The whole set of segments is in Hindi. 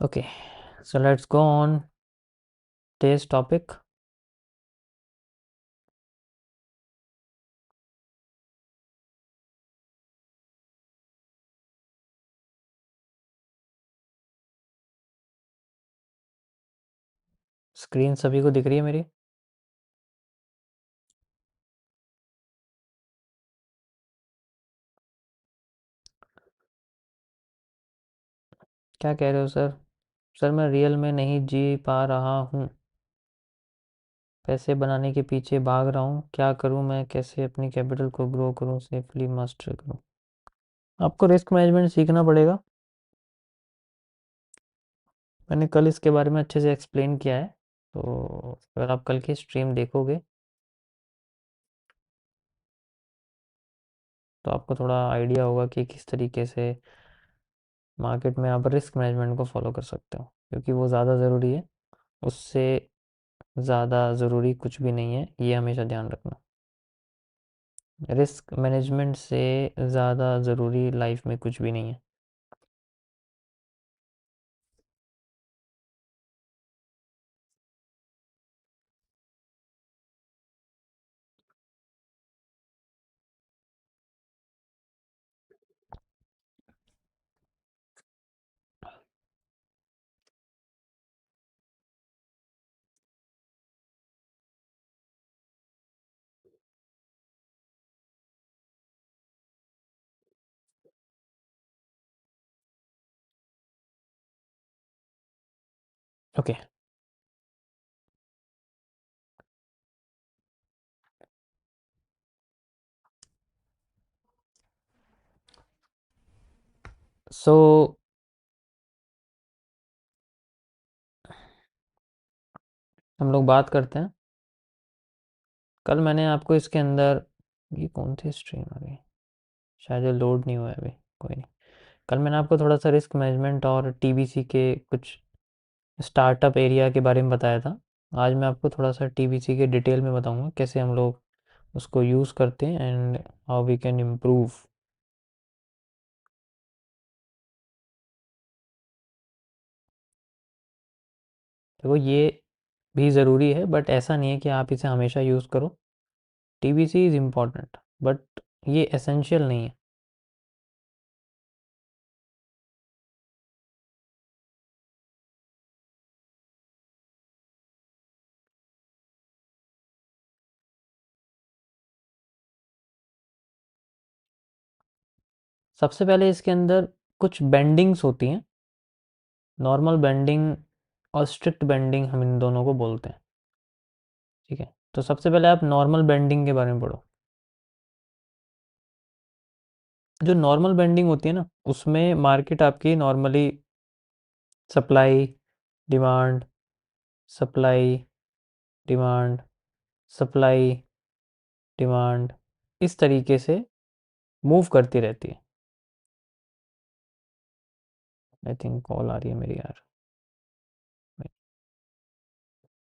Okay, so let's go on today's topic. Screen सभी को दिख रही है मेरी? क्या कह रहे हो सर? सर मैं रियल में नहीं जी पा रहा हूँ, पैसे बनाने के पीछे भाग रहा हूँ। क्या करूँ मैं? कैसे अपनी कैपिटल को ग्रो करूँ, सेफली मास्टर करूँ? आपको रिस्क मैनेजमेंट सीखना पड़ेगा। मैंने कल इसके बारे में अच्छे से एक्सप्लेन किया है, तो अगर आप कल की स्ट्रीम देखोगे तो आपको थोड़ा आइडिया होगा कि किस तरीके से मार्केट में आप रिस्क मैनेजमेंट को फॉलो कर सकते हो, क्योंकि वो ज़्यादा ज़रूरी है। उससे ज़्यादा ज़रूरी कुछ भी नहीं है, ये हमेशा ध्यान रखना। रिस्क मैनेजमेंट से ज़्यादा ज़रूरी लाइफ में कुछ भी नहीं है। ओके, सो हम लोग बात करते हैं। कल मैंने आपको इसके अंदर, ये कौन सी स्ट्रीम आ गई? शायद ये लोड नहीं हुआ है अभी, कोई नहीं। कल मैंने आपको थोड़ा सा रिस्क मैनेजमेंट और टीबीसी के कुछ स्टार्टअप एरिया के बारे में बताया था। आज मैं आपको थोड़ा सा टीबीसी के डिटेल में बताऊंगा कैसे हम लोग उसको यूज़ करते हैं and how we can improve. देखो, ये भी ज़रूरी है बट ऐसा नहीं है कि आप इसे हमेशा यूज़ करो। टीबीसी इज़ इम्पॉर्टेंट बट ये एसेंशियल नहीं है। सबसे पहले इसके अंदर कुछ बेंडिंग्स होती हैं। नॉर्मल बेंडिंग और स्ट्रिक्ट बेंडिंग, हम इन दोनों को बोलते हैं। ठीक है, तो सबसे पहले आप नॉर्मल बेंडिंग के बारे में पढ़ो। जो नॉर्मल बेंडिंग होती है ना, उसमें मार्केट आपकी normally supply demand, supply demand, supply demand, इस तरीके से मूव करती रहती है। आई थिंक कॉल आ रही है मेरी यार।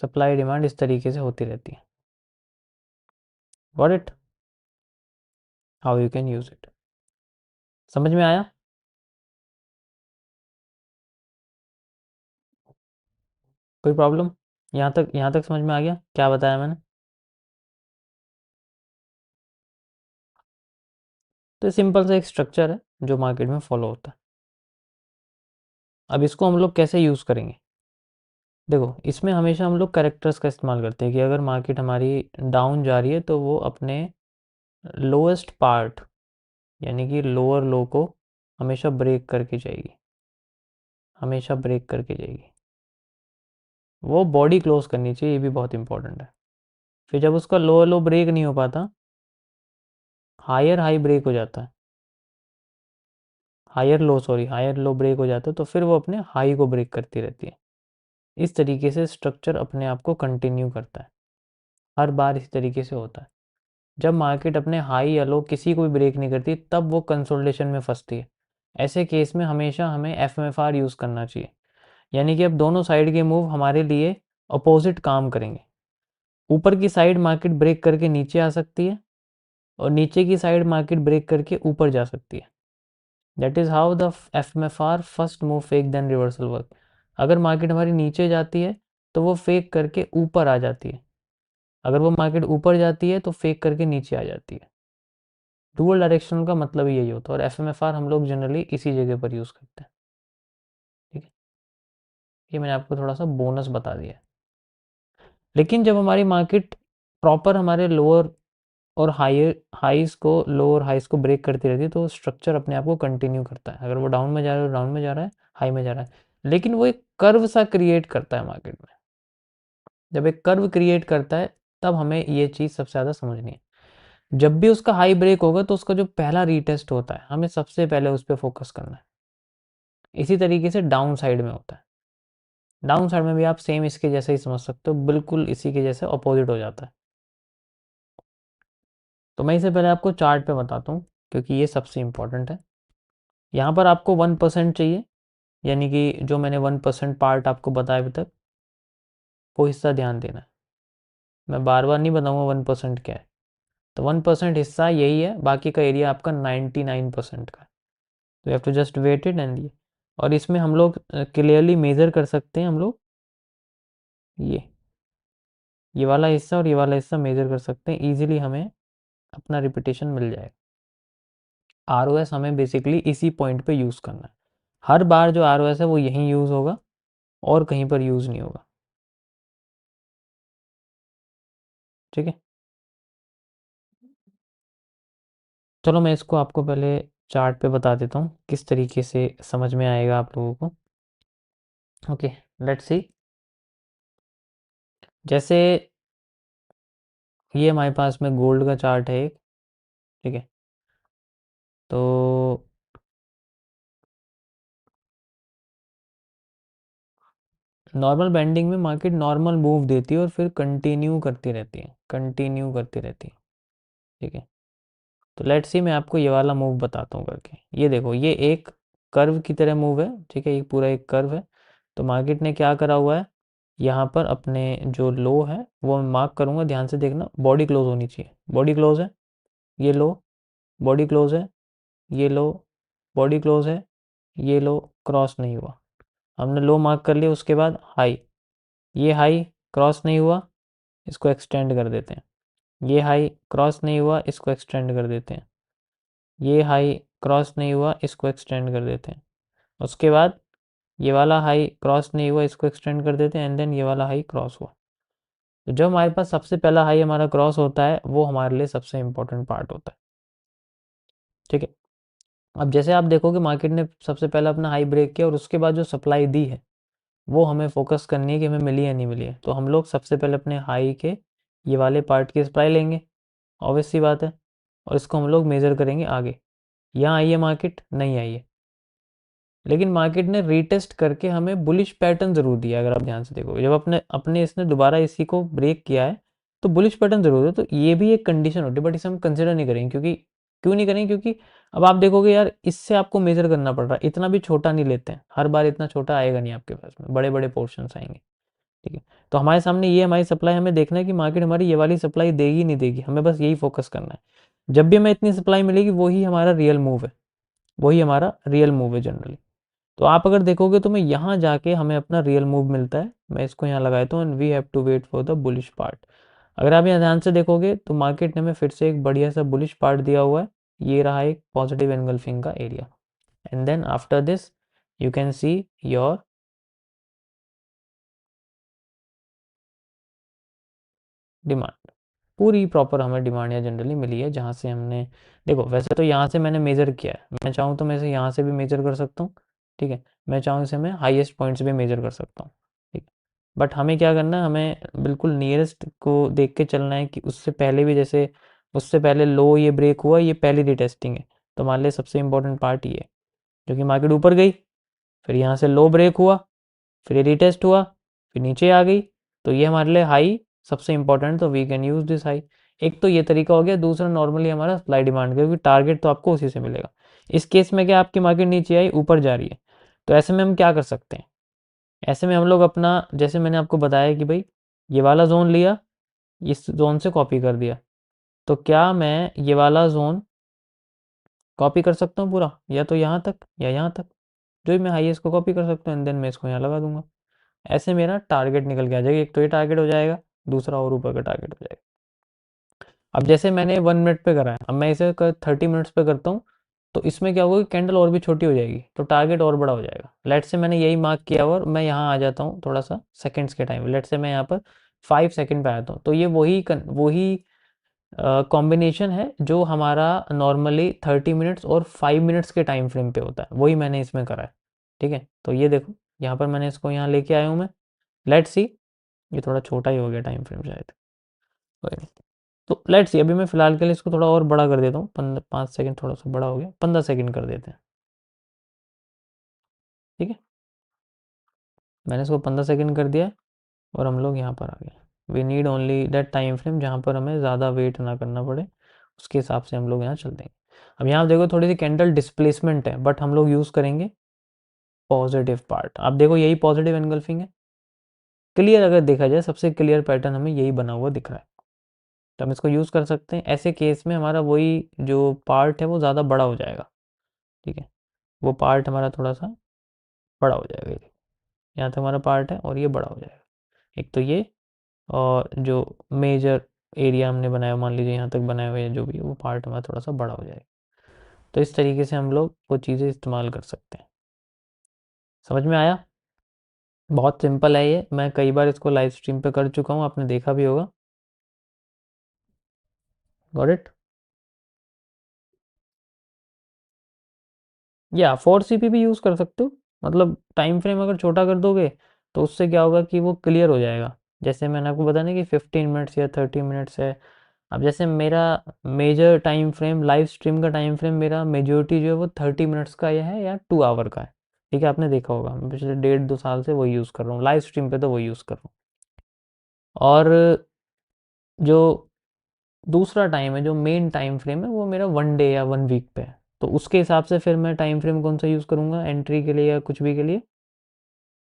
सप्लाई डिमांड इस तरीके से होती रहती है। Got it? How you can use it? समझ में आया? कोई प्रॉब्लम? यहाँ तक समझ में आ गया क्या बताया मैंने? तो सिंपल सा एक स्ट्रक्चर है जो मार्केट में फॉलो होता है। अब इसको हम लोग कैसे यूज़ करेंगे? देखो, इसमें हमेशा हम लोग करेक्टर्स का इस्तेमाल करते हैं कि अगर मार्केट हमारी डाउन जा रही है तो वो अपने लोएस्ट पार्ट, यानी कि लोअर लो को हमेशा ब्रेक करके जाएगी, हमेशा ब्रेक करके जाएगी। वो बॉडी क्लोज करनी चाहिए, ये भी बहुत इंपॉर्टेंट है। फिर जब उसका लोअर लो ब्रेक नहीं हो पाता, हायर हाई ब्रेक हो जाता है, हायर लो ब्रेक हो जाता है, तो फिर वो अपने हाई को ब्रेक करती रहती है। इस तरीके से स्ट्रक्चर अपने आप को कंटिन्यू करता है, हर बार इसी तरीके से होता है। जब मार्केट अपने हाई या लो किसी को भी ब्रेक नहीं करती, तब वो कंसोलिडेशन में फंसती है। ऐसे केस में हमेशा हमें एफ यूज़ करना चाहिए, यानी कि अब दोनों साइड के मूव हमारे लिए अपोजिट काम करेंगे। ऊपर की साइड मार्केट ब्रेक करके नीचे आ सकती है और नीचे की साइड मार्केट ब्रेक करके ऊपर जा सकती है। That is how the F first move fake then reversal work. अगर मार्केट हमारी नीचे जाती है तो वो फेक करके ऊपर आ जाती है, अगर वो मार्केट ऊपर जाती है तो फेक करके नीचे आ जाती है। डुअल डायरेक्शन का मतलब ही यही होता है, और एफएमएफआर हम लोग जनरली इसी जगह पर यूज़ करते हैं। ठीक है, ये मैंने आपको थोड़ा सा बोनस बता दिया है। लेकिन जब हमारी मार्केट प्रॉपर हमारे लोअर और हायर हाइज को लोअर हाइज को ब्रेक करती रहती है, तो स्ट्रक्चर अपने आप को कंटिन्यू करता है। अगर वो डाउन में जा रहा है, डाउन में जा रहा है, हाई में जा रहा है, लेकिन वो एक कर्व सा क्रिएट करता है मार्केट में। जब एक कर्व क्रिएट करता है तब हमें ये चीज़ सबसे ज़्यादा समझनी है। जब भी उसका हाई ब्रेक होगा तो उसका जो पहला रीटेस्ट होता है, हमें सबसे पहले उस पर फोकस करना है। इसी तरीके से डाउन साइड में होता है। डाउन साइड में भी आप सेम इसके जैसे ही समझ सकते हो, बिल्कुल इसी के जैसे अपोजिट हो जाता है। तो मैं इसे पहले आपको चार्ट पे बताता हूँ, क्योंकि ये सबसे इम्पोर्टेंट है। यहाँ पर आपको 1% चाहिए, यानी कि जो मैंने 1% पार्ट आपको बताया अभी तक, वो हिस्सा ध्यान देना है। मैं बार बार नहीं बताऊँगा 1% क्या है। तो 1% हिस्सा यही है, बाकी का एरिया आपका 99% का है। तो you have to just wait it and ये, और इसमें हम लोग क्लियरली मेज़र कर सकते हैं, हम लोग ये वाला हिस्सा और ये वाला हिस्सा मेज़र कर सकते हैं ईजिली, हमें अपना रिपीटेशन मिल जाएगा। ROS हमें बेसिकली इसी पॉइंट पे यूज़ करना है। हर बार जो ROS है वो यहीं यूज़ होगा और कहीं पर यूज़ नहीं होगा। ठीक है, चलो मैं इसको आपको पहले चार्ट पे बता देता हूँ किस तरीके से समझ में आएगा आप लोगों को। Okay, let's see. जैसे ये हमारे पास में गोल्ड का चार्ट है एक, ठीक है। तो नॉर्मल बैंडिंग में मार्केट नॉर्मल मूव देती है और फिर कंटिन्यू करती रहती है, कंटिन्यू करती रहती है। ठीक है, तो लेट्स सी मैं आपको ये वाला मूव बताता हूँ करके। ये देखो, ये एक कर्व की तरह मूव है, ठीक है, ये पूरा एक कर्व है। तो मार्केट ने क्या करा हुआ है, यहाँ पर अपने जो लो है वो मैं मार्क करूँगा, ध्यान से देखना, बॉडी क्लोज होनी चाहिए। बॉडी क्लोज है, ये लो, बॉडी क्लोज है, ये लो, बॉडी क्लोज है, ये लो, क्रॉस नहीं हुआ। हमने लो मार्क कर लिया, उसके बाद हाई, ये हाई क्रॉस नहीं हुआ, इसको एक्सटेंड कर देते हैं। ये हाई क्रॉस नहीं हुआ, इसको एक्सटेंड कर देते हैं। ये हाई क्रॉस नहीं हुआ, इसको एक्सटेंड कर देते हैं। उसके बाद ये वाला हाई क्रॉस नहीं हुआ, इसको एक्सटेंड कर देते हैं, एंड देन ये वाला हाई क्रॉस हुआ। तो जब हमारे पास सबसे पहला हाई हमारा क्रॉस होता है, वो हमारे लिए सबसे इंपॉर्टेंट पार्ट होता है। ठीक है, अब जैसे आप देखोगे मार्केट ने सबसे पहले अपना हाई ब्रेक किया और उसके बाद जो सप्लाई दी है वो हमें फोकस करनी है कि हमें मिली या नहीं मिली है। तो हम लोग सबसे पहले अपने हाई के ये वाले पार्ट की सप्लाई लेंगे, ऑब्वियस सी बात है, और इसको हम लोग मेज़र करेंगे आगे। यहाँ आई है मार्केट, नहीं आई है, लेकिन मार्केट ने रीटेस्ट करके हमें बुलिश पैटर्न ज़रूर दिया। अगर आप ध्यान से देखोगे, जब अपने अपने इसने दोबारा इसी को ब्रेक किया है तो बुलिश पैटर्न ज़रूर है। तो ये भी एक कंडीशन होती है, बट इसे हम कंसिडर नहीं करेंगे। क्योंकि क्यों नहीं करेंगे, क्योंकि अब आप देखोगे यार, इससे आपको मेज़र करना पड़ रहा है, इतना भी छोटा नहीं लेते हैं, हर बार इतना छोटा आएगा नहीं आपके पास में, बड़े बड़े पोर्शन आएंगे। ठीक है, तो हमारे सामने ये हमारी सप्लाई, हमें देखना है कि मार्केट हमारी ये वाली सप्लाई देगी नहीं देगी, हमें बस यही फोकस करना है। जब भी हमें इतनी सप्लाई मिलेगी वही हमारा रियल मूव है, वही हमारा रियल मूव है जनरली। तो आप अगर देखोगे तो मैं यहाँ जाके हमें अपना रियल मूव मिलता है, मैं इसको यहाँ लगाता हूँ, and we have to wait for the bullish part. अगर आप यहाँ ध्यान से देखोगे तो मार्केट ने हमें फिर से एक बढ़िया सा बुलिश पार्ट दिया हुआ है। ये रहा एक पॉजिटिव एंगल्फिंग का area, and then after this you can see your demand. पूरी प्रॉपर हमें डिमांड यहाँ जनरली मिली है, जहाँ से हमने, देखो वैसे तो यहाँ से मैंने मेज़र किया है, मैं चाहूँ तो मैं इसे यहाँ से भी मेज़र कर सकता हूँ। ठीक है, मैं चाहूँ इसे मैं हाईएस्ट पॉइंट से भी मेज़र कर सकता हूँ। ठीक, बट हमें क्या करना है, हमें बिल्कुल नियरेस्ट को देख के चलना है कि उससे पहले भी, जैसे उससे पहले लो ये ब्रेक हुआ, ये पहली रिटेस्टिंग है। तो हमारे लिए सबसे इंपॉर्टेंट पार्ट ये है, जो कि मार्केट ऊपर गई, फिर यहाँ से लो ब्रेक हुआ, फिर ये रिटेस्ट हुआ, फिर नीचे आ गई, तो ये हमारे लिए हाई सबसे इंपॉर्टेंट, तो we can use this high. एक तो ये तरीका हो गया। दूसरा नॉर्मली हमारा सप्लाई डिमांड, क्योंकि टारगेट तो आपको उसी से मिलेगा। इस केस में क्या, आपकी मार्केट नीचे आई, ऊपर जा रही है, तो ऐसे में हम क्या कर सकते हैं, ऐसे में हम लोग अपना, जैसे मैंने आपको बताया कि भाई ये वाला जोन लिया, इस जोन से कॉपी कर दिया, तो क्या मैं ये वाला जोन कॉपी कर सकता हूँ पूरा, या तो यहाँ तक या यहाँ तक, जो भी मैं हाईएस्ट को कॉपी कर सकता हूँ, एंड देन मैं इसको यहाँ लगा दूंगा। ऐसे मेरा टारगेट निकल के आ जाएगा। एक तो ये टारगेट हो जाएगा, दूसरा और ऊपर का टारगेट हो जाएगा। अब जैसे मैंने 1 मिनट पे करा है, अब मैं इसे 30 मिनट्स पे करता हूँ, तो इसमें क्या होगा कि कैंडल और भी छोटी हो जाएगी, तो टारगेट और बड़ा हो जाएगा। लेट से मैंने यही मार्क किया और मैं यहाँ आ जाता हूँ थोड़ा सा सेकंड्स के टाइम, लेट से मैं यहाँ पर 5 सेकंड पे आता हूँ, तो ये वही कॉम्बिनेशन है जो हमारा नॉर्मली 30 मिनट्स और 5 मिनट्स के टाइम फ्रेम पे होता है, वही मैंने इसमें करा है। ठीक है, तो ये देखो यहाँ पर मैंने इसको यहाँ लेके आया हूँ मैं। लेट्स सी, ये थोड़ा छोटा ही हो गया टाइम फ्रेम शायद, कोई नहीं। तो लेट्स सी, अभी मैं फ़िलहाल के लिए इसको थोड़ा और बड़ा कर देता हूँ, 5 सेकंड थोड़ा सा बड़ा हो गया, 15 सेकंड कर देते हैं। ठीक है, मैंने इसको 15 सेकंड कर दिया है और हम लोग यहाँ पर आ गए। We need only that time frame जहाँ पर हमें ज़्यादा वेट ना करना पड़े, उसके हिसाब से हम लोग यहाँ चल देंगे। अब यहाँ देखो थोड़ी सी कैंडल डिस्प्लेसमेंट है, बट हम लोग यूज़ करेंगे पॉजिटिव पार्ट। आप देखो यही पॉजिटिव एनगल्फिंग है, क्लियर अगर देखा जाए सबसे क्लियर पैटर्न हमें यही बना हुआ दिख रहा है, तो हम इसको यूज़ कर सकते हैं। ऐसे केस में हमारा वही जो पार्ट है वो ज़्यादा बड़ा हो जाएगा। ठीक है, वो पार्ट हमारा थोड़ा सा बड़ा हो जाएगा, ये यहाँ तक हमारा पार्ट है और ये बड़ा हो जाएगा। एक तो ये, और जो मेजर एरिया हमने बनाया, मान लीजिए यहाँ तक बनाया हुआ है जो भी है, वो पार्ट हमारा थोड़ा सा बड़ा हो जाएगा। तो इस तरीके से हम लोग वो चीज़ें इस्तेमाल कर सकते हैं। समझ में आया? बहुत सिंपल है ये, मैं कई बार इसको लाइव स्ट्रीम पे कर चुका हूँ, आपने देखा भी होगा। Got it? या 4 CP भी यूज़ कर सकते हो, मतलब टाइम फ्रेम अगर छोटा कर दोगे तो उससे क्या होगा कि वो क्लियर हो जाएगा। जैसे मैंने आपको बताया ना कि 15 मिनट्स या 30 मिनट्स है। अब जैसे मेरा major time frame, live stream का टाइम फ्रेम मेरा मेजोरिटी जो है वो 30 मिनट्स का यह है या 2 आवर का है। ठीक है, आपने देखा होगा, मैं पिछले 1.5-2 साल से वही यूज़ कर रहा हूँ, लाइव स्ट्रीम पे तो वही यूज़ कर रहा हूँ। और जो दूसरा टाइम है, जो मेन टाइम फ्रेम है, वो मेरा 1 डे या 1 वीक पे है, तो उसके हिसाब से फिर मैं टाइम फ्रेम कौन सा यूज़ करूँगा एंट्री के लिए या कुछ भी के लिए,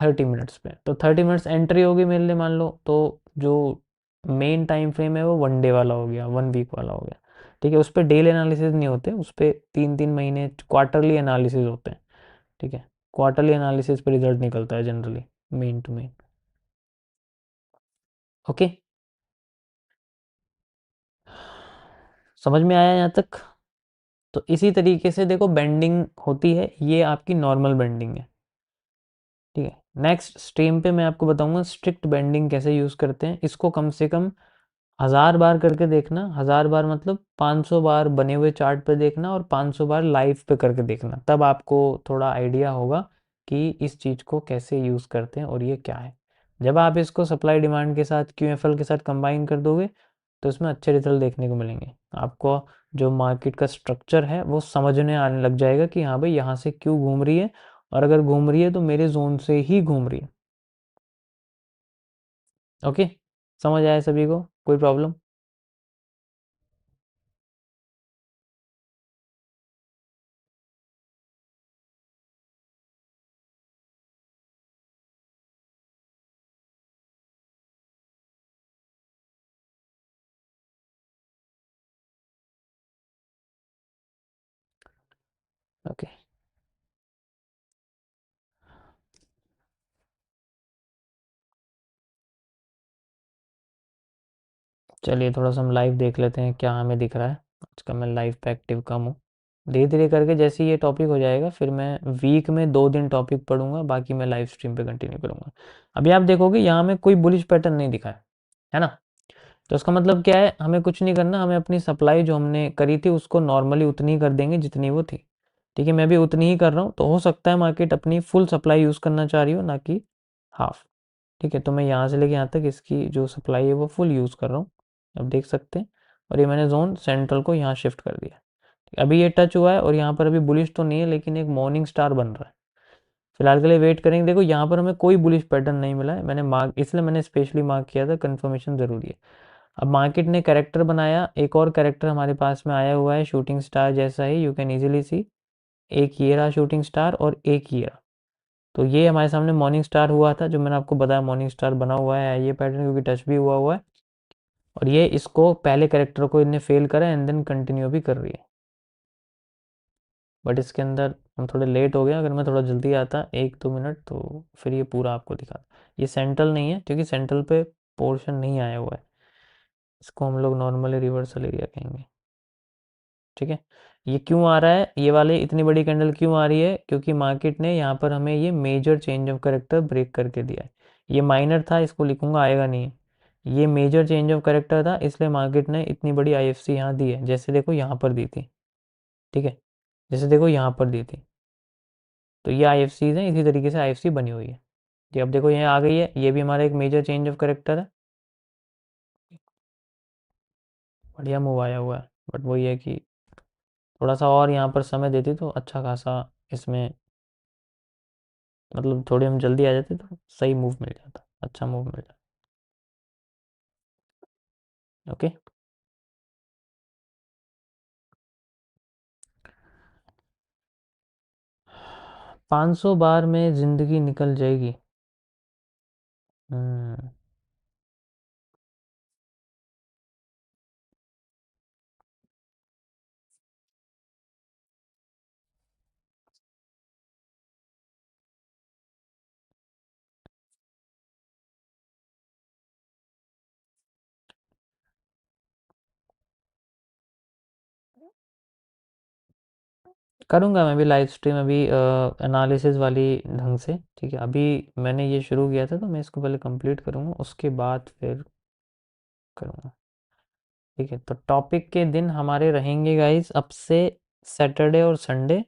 30 मिनट्स पे। तो 30 मिनट्स एंट्री होगी मेरे लिए मान लो, तो जो मेन टाइम फ्रेम है वो 1 डे वाला हो गया, 1 वीक वाला हो गया। ठीक है, उस पर डेली एनालिसिस नहीं होते, उस पर 3-3 महीने क्वार्टरली एनालिसिस होते हैं। ठीक है, क्वार्टरली एनालिसिस पे रिजल्ट निकलता है generally, main to main. Okay, समझ में आया यहाँ तक? तो इसी तरीके से देखो बेंडिंग होती है, ये आपकी नॉर्मल बेंडिंग है। ठीक है, नेक्स्ट स्ट्रीम पे मैं आपको बताऊंगा स्ट्रिक्ट बेंडिंग कैसे यूज़ करते हैं। इसको कम से कम 1000 बार करके देखना, 1000 बार मतलब 500 बार बने हुए चार्ट पे देखना और 500 बार लाइव पे करके देखना, तब आपको थोड़ा आइडिया होगा कि इस चीज़ को कैसे यूज़ करते हैं और ये क्या है। जब आप इसको सप्लाई डिमांड के साथ, QFL के साथ कंबाइन कर दोगे तो इसमें अच्छे रिजल्ट देखने को मिलेंगे आपको। जो मार्केट का स्ट्रक्चर है वो समझने आने लग जाएगा कि हाँ भाई यहाँ से क्यों घूम रही है, और अगर घूम रही है तो मेरे जोन से ही घूम रही है। ओके, समझ आया सभी को? कोई प्रॉब्लम? ओके, चलिए थोड़ा सा हम लाइव देख लेते हैं क्या हमें दिख रहा है। आजकल मैं लाइव पे एक्टिव कम हूँ। धीरे धीरे करके जैसे ये टॉपिक हो जाएगा फिर मैं वीक में 2 दिन टॉपिक पढ़ूंगा, बाकी मैं लाइव स्ट्रीम पे कंटिन्यू करूंगा। अभी आप देखोगे यहाँ में कोई बुलिश पैटर्न नहीं दिखा है ना? तो उसका मतलब क्या है, हमें कुछ नहीं करना, हमें अपनी सप्लाई जो हमने करी थी उसको नॉर्मली उतनी ही कर देंगे जितनी वो थी। ठीक है, मैं भी उतनी ही कर रहा हूँ, तो हो सकता है मार्केट अपनी फुल सप्लाई यूज़ करना चाह रही हो, ना कि हाफ। ठीक है, तो मैं यहाँ से लेके यहाँ तक इसकी जो सप्लाई है वो फुल यूज़ कर रहा हूँ, अब देख सकते हैं। और ये मैंने जोन सेंट्रल को यहाँ शिफ्ट कर दिया। अभी ये टच हुआ है और यहाँ पर अभी बुलिश तो नहीं है, लेकिन एक मॉर्निंग स्टार बन रहा है। फिलहाल के लिए वेट करेंगे। देखो यहाँ पर हमें कोई बुलिश पैटर्न नहीं मिला है, मैंने मार्क, इसलिए मैंने स्पेशली मार्क किया था, कंफर्मेशन ज़रूरी है। अब मार्केट ने कैरेक्टर बनाया, एक और कैरेक्टर हमारे पास में आया हुआ है शूटिंग स्टार जैसा ही, यू कैन इजीली सी। एक ये रहा शूटिंग स्टार और एक ये रहा। तो ये हमारे सामने मॉर्निंग स्टार हुआ था, जो मैंने आपको बताया मॉर्निंग स्टार बना हुआ है ये पैटर्न, क्योंकि टच भी हुआ है। और ये इसको पहले कैरेक्टर को इनने फेल करा एंड देन कंटिन्यू भी कर रही है। बट इसके अंदर हम थोड़े लेट हो गए, अगर मैं थोड़ा जल्दी आता 1-2 मिनट तो फिर ये पूरा आपको दिखा। ये सेंट्रल नहीं है क्योंकि सेंट्रल पे पोर्शन नहीं आया हुआ है, इसको हम लोग नॉर्मली रिवर्सल एरिया कहेंगे। ठीक है, ये क्यों आ रहा है, ये वाले इतनी बड़ी कैंडल क्यों आ रही है, क्योंकि मार्केट ने यहाँ पर हमें ये major change of character break करके दिया है। ये माइनर था, इसको लिखूंगा आएगा नहीं, ये मेजर चेंज ऑफ करेक्टर था, इसलिए मार्केट ने इतनी बड़ी आईएफसी यहाँ दी है। जैसे देखो यहाँ पर दी थी, ठीक है, जैसे देखो यहाँ पर दी थी, तो ये आईएफसीज हैं, इसी तरीके से आईएफसी बनी हुई है। ये अब देखो यहाँ आ गई है, ये भी हमारा एक मेजर चेंज ऑफ करेक्टर है, बढ़िया मूव आया हुआ है। बट वही है कि थोड़ा सा और यहाँ पर समय देती तो अच्छा खासा इसमें, मतलब थोड़ी हम जल्दी आ जाते तो सही मूव मिल जाता, अच्छा मूव मिल जाता। ओके, 500 बार में ज़िंदगी निकल जाएगी। हम्म, करूँगा मैं भी लाइव स्ट्रीम अभी एनालिसिस वाली ढंग से। ठीक है, अभी मैंने ये शुरू किया था तो मैं इसको पहले कंप्लीट करूँगा, उसके बाद फिर करूँगा। ठीक है, तो टॉपिक के दिन हमारे रहेंगे गाइस अब से सैटरडे और संडे,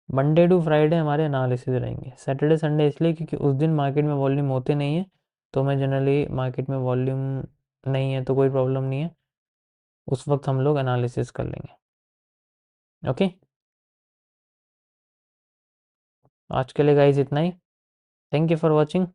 मंडे टू फ्राइडे हमारे एनालिसिस रहेंगे। सैटरडे संडे इसलिए क्योंकि उस दिन मार्केट में वॉल्यूम होते नहीं है, तो मैं जनरली मार्केट में वॉल्यूम नहीं है तो कोई प्रॉब्लम नहीं है, उस वक्त हम लोग एनालिसिस कर लेंगे। ओके, आज के लिए गाइस इतना ही। Thank you for watching.